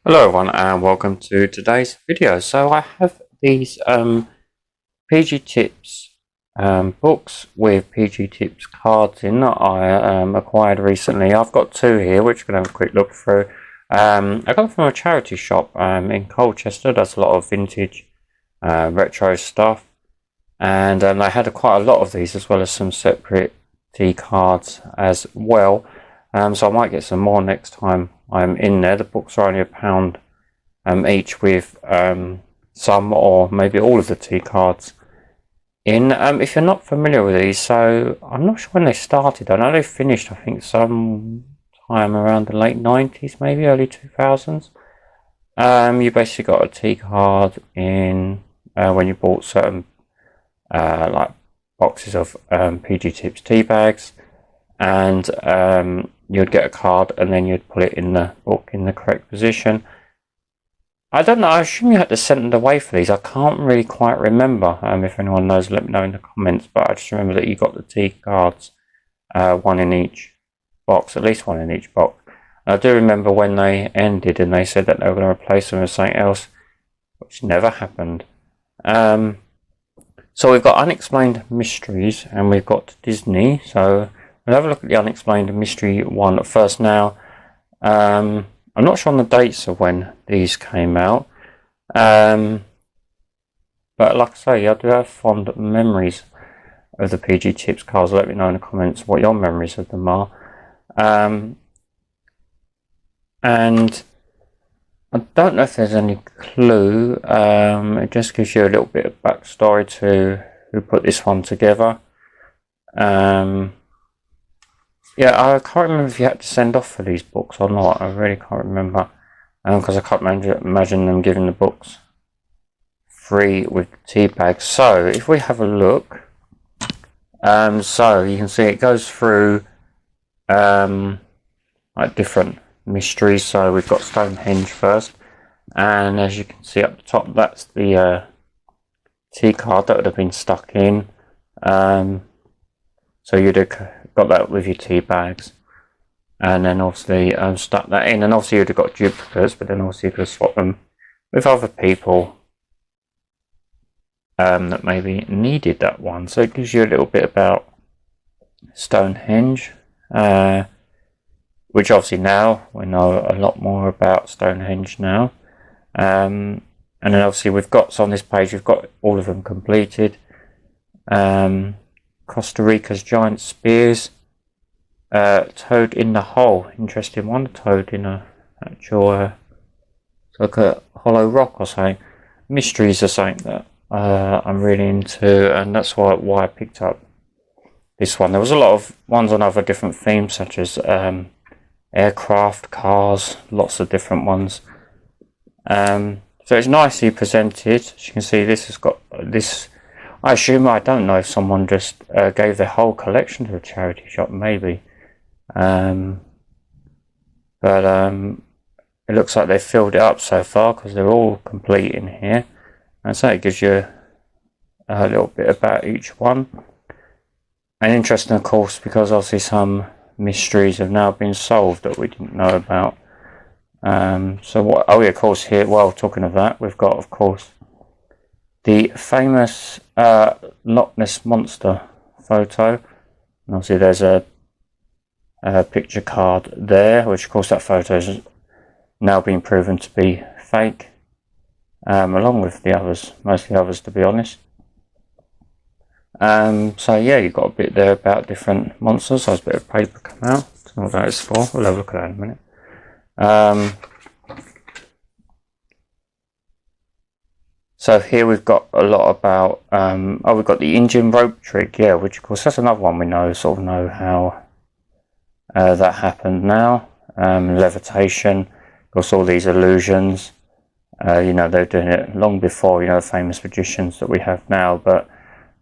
Hello everyone and welcome to today's video. So I have these PG Tips books with PG Tips cards in that I acquired recently. I've got two here which we're going to have a quick look through. I got them from a charity shop in Colchester. Does a lot of vintage retro stuff, and they had quite a lot of these as well as some separate T cards as well. So I might get some more next time I'm in there. The books are only £1 each with some or maybe all of the T cards in. If you're not familiar with these, so I'm not sure when they started. I know they finished, I think, some time around the late 90s, maybe early 2000s. You basically got a T card in when you bought certain like boxes of PG Tips tea bags, and you'd get a card and then you'd put it in the book in the correct position. I don't know, I assume you had to send it away for these. I can't really quite remember. If anyone knows, let me know in the comments. But I just remember that you got the T cards, one in each box, at least one in each box. And I do remember when they ended and they said that they were going to replace them with something else, which never happened. So we've got Unexplained Mysteries and we've got Disney. So we'll have a look at the Unexplained Mystery one first. Now, I'm not sure on the dates of when these came out, but like I say, I do have fond memories of the PG Tips cards. Let me know in the comments what your memories of them are. And I don't know if there's any clue. It just gives you a little bit of backstory to who put this one together. Yeah, I can't remember if you had to send off for these books or not. I really can't remember, because I can't imagine them giving the books free with tea bags. So if we have a look, so you can see it goes through like different mysteries. So we've got Stonehenge first, and as you can see up the top, that's the tea card that would have been stuck in. So you'd have got that with your tea bags, and then obviously stuck that in, and obviously you'd have got duplicates, but then obviously you could swap them with other people that maybe needed that one. So it gives you a little bit about Stonehenge, which obviously now we know a lot more about Stonehenge now. And then obviously we've got, so on this page we've got all of them completed. Costa Rica's giant spears, toad in the hole, interesting one. Toad in a actual it's like a hollow rock or something. Mysteries are something that I'm really into, and that's why I picked up this one. There was a lot of ones on other different themes, such as aircraft, cars, lots of different ones. So it's nicely presented. As you can see, this has got this. I assume, I don't know if someone just gave their whole collection to a charity shop, maybe. But it looks like they've filled it up so far because they're all complete in here. And so it gives you a little bit about each one. And interesting, of course, because obviously some mysteries have now been solved that we didn't know about. So what? Oh yeah, of course, here, well, talking of that, we've got, of course, the famous Loch Ness Monster photo. And obviously there's a picture card there, which of course that photo has now been proven to be fake, along with the others, most of the others to be honest. So yeah, you've got a bit there about different monsters. So there's a bit of paper come out. Don't know what that is for. We'll have a look at that in a minute. So here we've got a lot about, we've got the Indian rope trick, yeah, which of course that's another one we know, sort of know how that happened now. Levitation, of course all these illusions, you know, they're doing it long before, you know, famous magicians that we have now, but,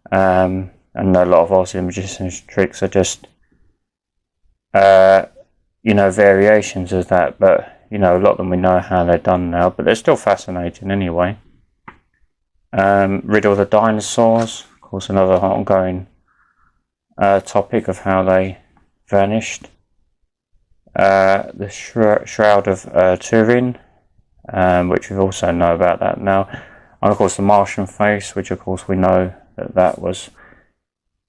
and a lot of obviously magicians' tricks are just, you know, variations of that, but, you know, a lot of them we know how they're done now, but they're still fascinating anyway. Riddle the dinosaurs, of course, another ongoing topic of how they vanished. The Shroud of Turin, which we also know about that now. And of course the Martian face, which of course we know that was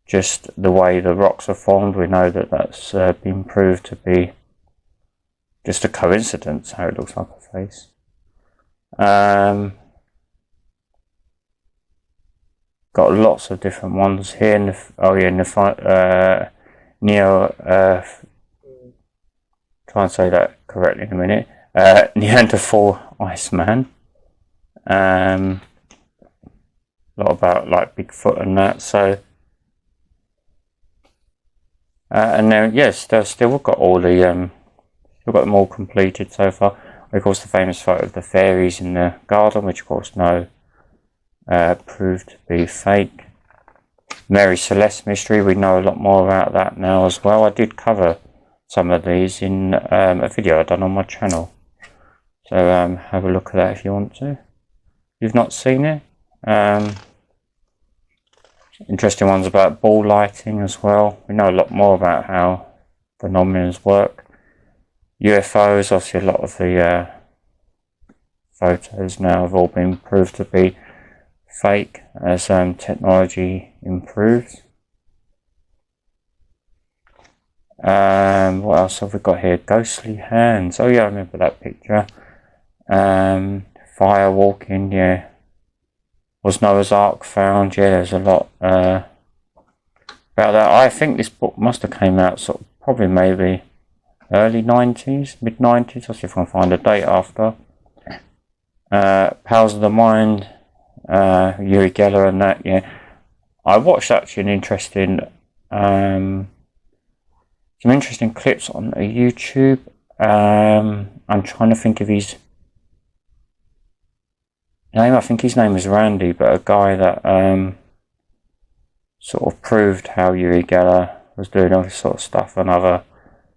just the way the rocks are formed. We know that that's been proved to be just a coincidence how it looks like a face. Got lots of different ones here. Try and say that correctly in a minute. Neanderthal Iceman. A lot about like Bigfoot and that. So, and then yes, they've still got all the we've got them all completed so far. Of course, the famous photo of the fairies in the garden, which of course proved to be fake. Mary Celeste mystery, we know a lot more about that now as well. I did cover some of these in a video I've done on my channel, so have a look at that if you want to. If you've not seen it. Interesting ones about ball lighting as well. We know a lot more about how phenomena work. UFOs, obviously a lot of the photos now have all been proved to be fake as technology improves. What else have we got here? Ghostly hands. Oh yeah, I remember that picture. Fire walking, yeah. Was Noah's Ark found? Yeah, there's a lot about that. I think this book must have came out sort of probably maybe early 90s, mid 90s. I'll see if I can find a date after. Powers of the Mind, Uri Geller and that, yeah. I watched actually an interesting some interesting clips on YouTube. I'm trying to think of his name. I think his name is Randy, but a guy that sort of proved how Uri Geller was doing all this sort of stuff, and other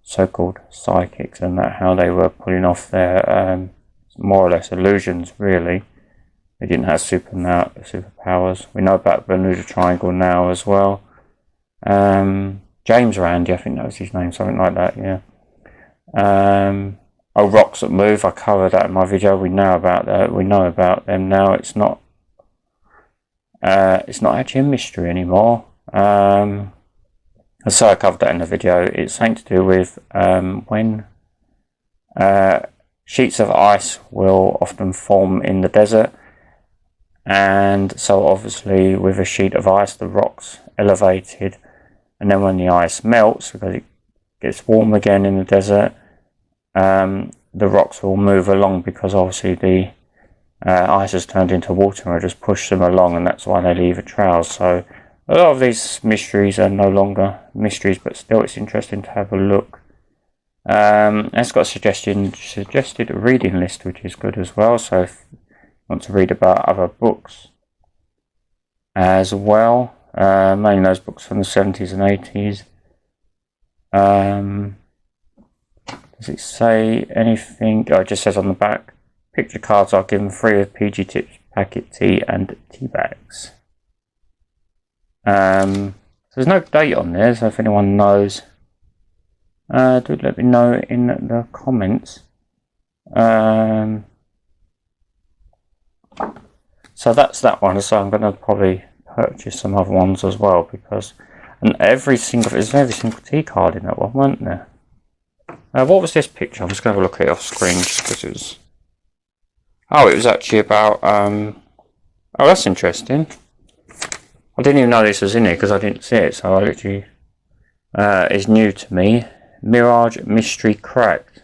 so-called psychics and that, how they were pulling off their more or less illusions, really. They didn't have superpowers. We know about the Bermuda Triangle now as well. James Randi, I think that was his name, something like that, yeah. Rocks that move, I covered that in my video. We know about that. We know about them now. It's not actually a mystery anymore. So I covered that in the video. It's something to do with when sheets of ice will often form in the desert, and so obviously with a sheet of ice the rock's elevated, and then when the ice melts, because it gets warm again in the desert, the rocks will move along, because obviously the ice has turned into water and just push them along, and that's why they leave a trail. So a lot of these mysteries are no longer mysteries, but still it's interesting to have a look. It's got a suggested reading list, which is good as well. So if you want to read about other books as well, mainly those books from the 70s and 80s. Does it say anything? Oh, it just says on the back, picture cards are given free with PG Tips, packet tea and tea bags. So there's no date on there, so if anyone knows, do let me know in the comments. So that's that one. So I'm going to probably purchase some other ones as well, because there's every single tea card in that one, weren't there? What was this picture? I'm just going to have a look at it off screen, just because it was... Oh, it was actually about... Oh, that's interesting. I didn't even know this was in here, because I didn't see it, so I literally... it's new to me. Mirage Mystery Cracked.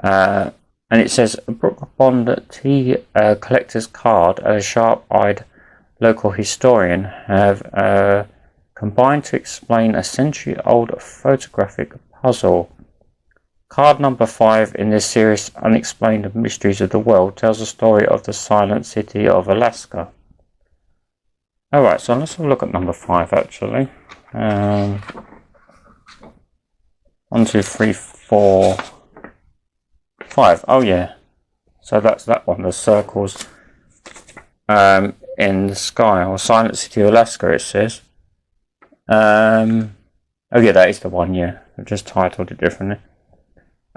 And it says, a Brooke Bond tea collector's card and a sharp-eyed local historian have combined to explain a century-old photographic puzzle. Card number 5 in this series, Unexplained Mysteries of the World, tells the story of the silent city of Alaska. Alright, so let's have a look at number 5 actually. 1, 2, 3, 4, 5. Oh yeah. So that's that one. The circles in the sky, or Silent City of Alaska, it says. Oh yeah, that is the one, yeah. I've just titled it differently.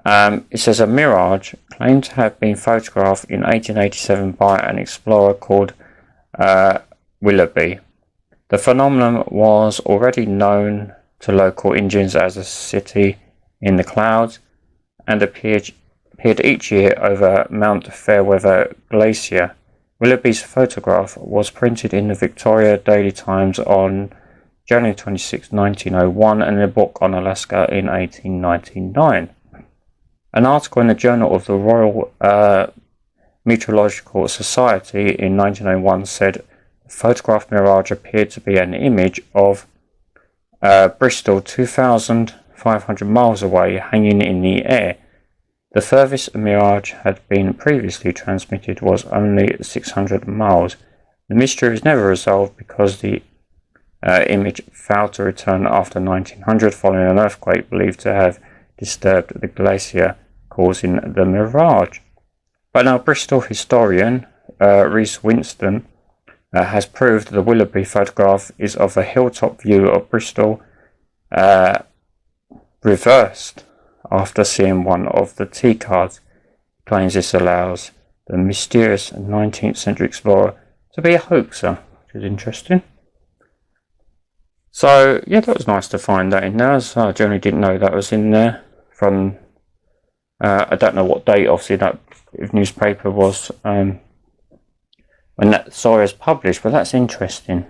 It says a mirage claimed to have been photographed in 1887 by an explorer called Willoughby. The phenomenon was already known to local Indians as a city in the clouds and appeared each year over Mount Fairweather Glacier. Willoughby's photograph was printed in the Victoria Daily Times on January 26, 1901, and in a book on Alaska in 1899. An article in the Journal of the Royal Meteorological Society in 1901 said the photographed mirage appeared to be an image of Bristol 2,500 miles away, hanging in the air. The furthest a mirage had been previously transmitted was only 600 miles. The mystery was never resolved because the image failed to return after 1900 following an earthquake believed to have disturbed the glacier, causing the mirage. But now Bristol historian Rhys Winston has proved the Willoughby photograph is of a hilltop view of Bristol, reversed after seeing one of the T cards. He claims this allows the mysterious 19th century explorer to be a hoaxer, which is interesting. So yeah, that was nice to find that in there. So I generally didn't know that was in there from I don't know what date obviously that newspaper was when that story was published, but that's interesting.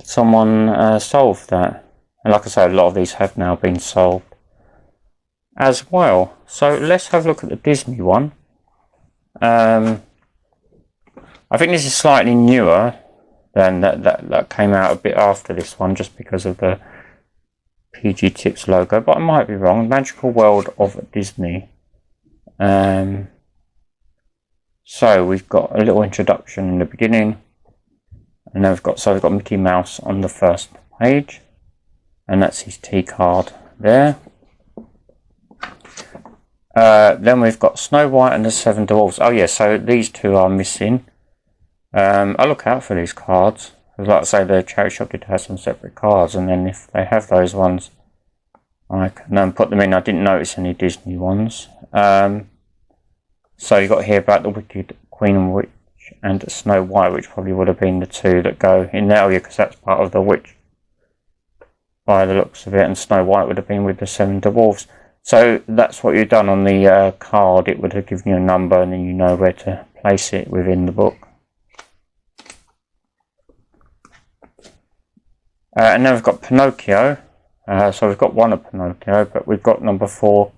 Someone solved that. And like I say, a lot of these have now been solved as well. So let's have a look at the Disney one. I think this is slightly newer than that came out a bit after this one, just because of the PG Tips logo, but I might be wrong. Magical World of Disney. So we've got a little introduction in the beginning, and then we've got Mickey Mouse on the first page. And that's his T card there. Then we've got Snow White and the Seven Dwarfs. Oh yeah, so these two are missing. I look out for these cards. Because like I say, the charity shop did have some separate cards, and then if they have those ones, I can put them in. I didn't notice any Disney ones. So you got here about the Wicked Queen Witch and Snow White, which probably would have been the two that go in there. Oh yeah, because that's part of the witch, by the looks of it, and Snow White would have been with the Seven Dwarfs. So that's what you've done on the card. It would have given you a number, and then you know where to place it within the book. And then we've got Pinocchio. So we've got one of Pinocchio, but we've got number 4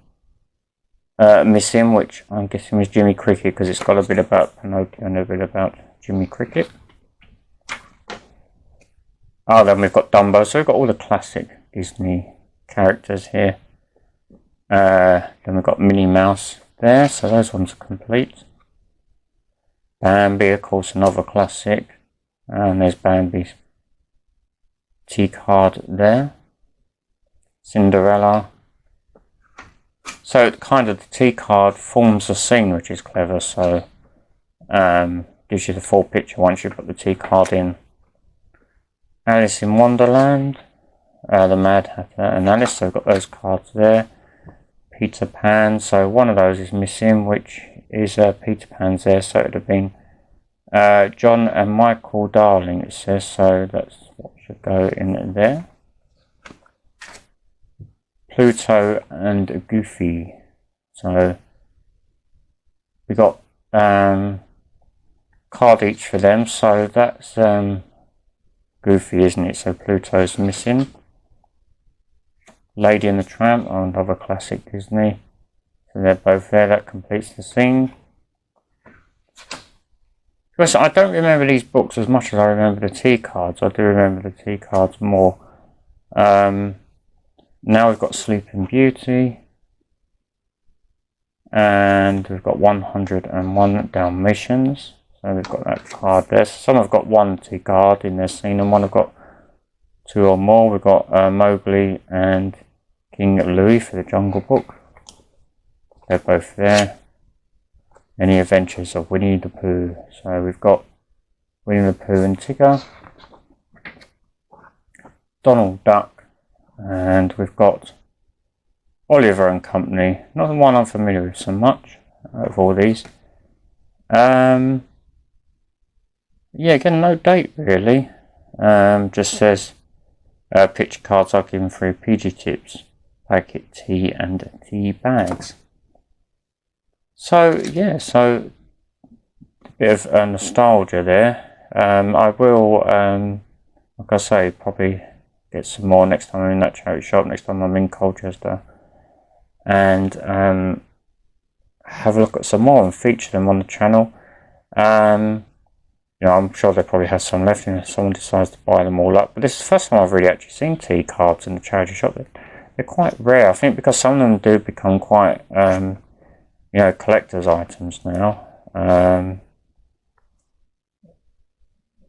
missing, which I'm guessing was Jimmy Cricket, because it's got a bit about Pinocchio and a bit about Jimmy Cricket. Oh, then we've got Dumbo. So we've got all the classic Disney characters here. Then we've got Minnie Mouse there. So those ones are complete. Bambi, of course, another classic. And there's Bambi's T card there. Cinderella. So kind of the T card forms a scene, which is clever. So gives you the full picture once you put the T card in. Alice in Wonderland, the Mad Hatter and Alice, so we've got those cards there. Peter Pan, so one of those is missing, which is Peter Pan's there, so it would have been John and Michael Darling, it says, so that's what should go in there. Pluto and Goofy, so we got card each for them, so that's Goofy, isn't it? So Pluto's missing. Lady and the Tramp, another classic Disney. So they're both there. That completes the scene. Because I don't remember these books as much as I remember the T cards. I do remember the T cards more. Now we've got Sleeping Beauty. And we've got 101 Dalmatians. So we've got that card there. So some have got one T card in their scene, and one have got 2 or more. We've got Mowgli and King Louie for the Jungle Book. They're both there. Any Adventures of Winnie the Pooh. So we've got Winnie the Pooh and Tigger. Donald Duck. And we've got Oliver and Company. Not the one I'm familiar with so much of all these. Yeah, again, no date really. Just says picture cards are given through PG Tips, packet tea and tea bags. So yeah, so a bit of nostalgia there. I will, like I say, probably get some more next time I'm in that charity shop, next time I'm in Colchester, and have a look at some more and feature them on the channel. You know, I'm sure they probably have some left if someone decides to buy them all up. But this is the first time I've really actually seen tea cards in the charity shop. They're quite rare, I think, because some of them do become quite, you know, collector's items now.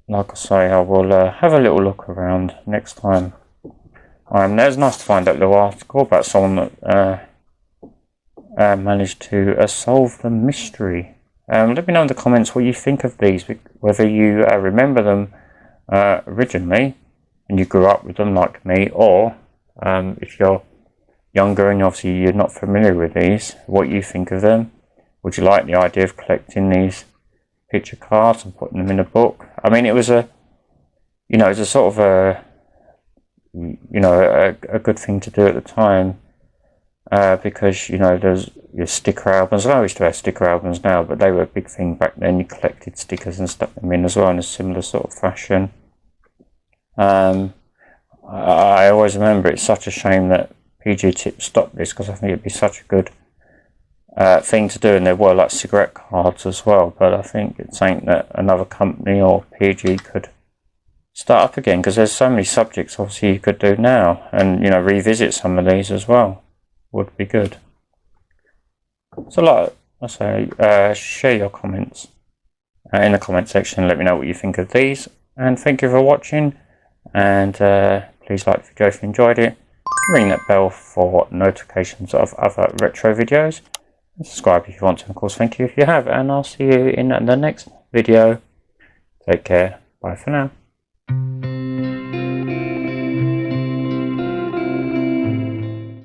Like I say, I will have a little look around next time. There's nice to find that little article about someone that managed to solve the mystery. Let me know in the comments what you think of these, whether you remember them originally and you grew up with them like me, or if you're younger and obviously you're not familiar with these, what you think of them. Would you like the idea of collecting these picture cards and putting them in a book? I mean, it was a, you know, it's a sort of a, you know, a good thing to do at the time. Because, you know, there's your sticker albums. I used to have sticker albums now, but they were a big thing back then. You collected stickers and stuck them in as well in a similar sort of fashion. I always remember it's such a shame that PG Tips stopped this, because I think it'd be such a good thing to do, and there were like cigarette cards as well, but I think it's something that another company or PG could start up again, because there's so many subjects obviously you could do now, and, you know, revisit some of these as well would be good. So like I say, share your comments in the comment section. Let me know what you think of these, and thank you for watching, and please like the video if you enjoyed it, ring that bell for notifications of other retro videos, and subscribe if you want to, and of course thank you if you have, and I'll see you in the next video. Take care, bye for now.